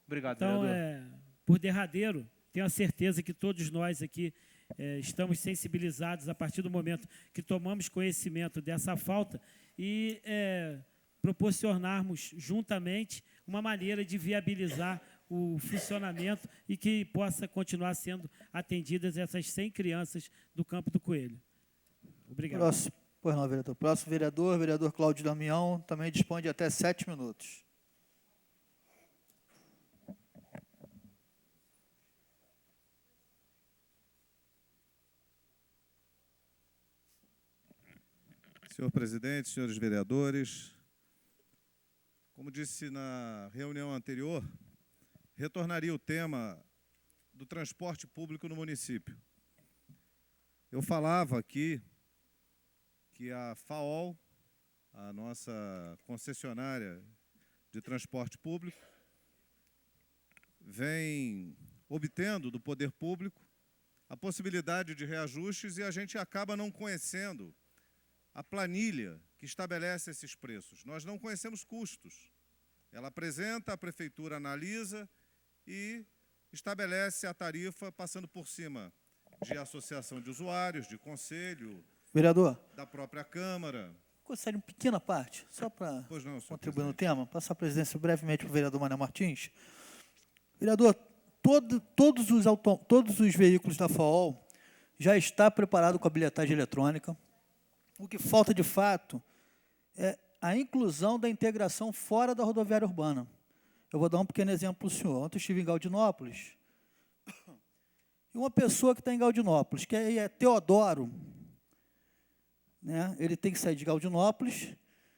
Obrigado, então, vereador. Por derradeiro, tenho a certeza que todos nós aqui estamos sensibilizados a partir do momento que tomamos conhecimento dessa falta e proporcionarmos juntamente uma maneira de viabilizar o funcionamento e que possa continuar sendo atendidas essas 100 crianças do Campo do Coelho. Obrigado. Pois não, vereador. Próximo vereador, vereador Cláudio Damião, também dispõe de até 7 minutos. Senhor presidente, senhores vereadores, como disse na reunião anterior, retornaria o tema do transporte público no município. Eu falava aqui que a FAOL, a nossa concessionária de transporte público, vem obtendo do poder público a possibilidade de reajustes e a gente acaba não conhecendo a planilha que estabelece esses preços. Nós não conhecemos custos. Ela apresenta, a prefeitura analisa e estabelece a tarifa passando por cima de associação de usuários, de conselho, Vereador, da própria Câmara. gostaria de uma pequena parte, só para Pois não, senhor contribuir no presidente. tema, passar a presidência brevemente para o vereador Mané Martins. Vereador, todos os veículos da FAOL já está preparado com a bilhetagem eletrônica. O que falta, de fato, é a inclusão da integração fora da rodoviária urbana. Eu vou dar um pequeno exemplo para o senhor. Ontem eu estive em Galdinópolis, e uma pessoa que está em Galdinópolis, que é Teodoro, né, ele tem que sair de Galdinópolis.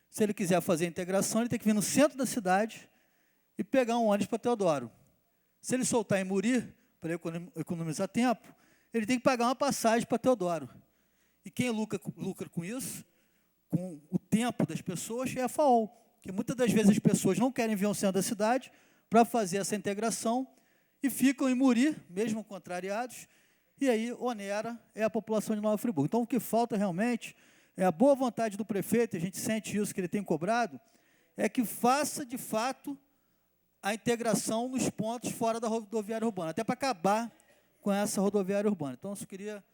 Se ele quiser fazer a integração, ele tem que vir no centro da cidade e pegar um ônibus para Teodoro. Se ele soltar em Muri, para economizar tempo, ele tem que pagar uma passagem para Teodoro. E quem lucra com isso, com o tempo das pessoas, é a FAOL. Porque muitas das vezes as pessoas não querem vir ao centro da cidade para fazer essa integração e ficam em Muri, mesmo contrariados, e aí onera a população de Nova Friburgo. Então, o que falta realmente é a boa vontade do prefeito, a gente sente isso que ele tem cobrado, é que faça, de fato, a integração nos pontos fora da rodoviária urbana, até para acabar com essa rodoviária urbana. Então, eu só queria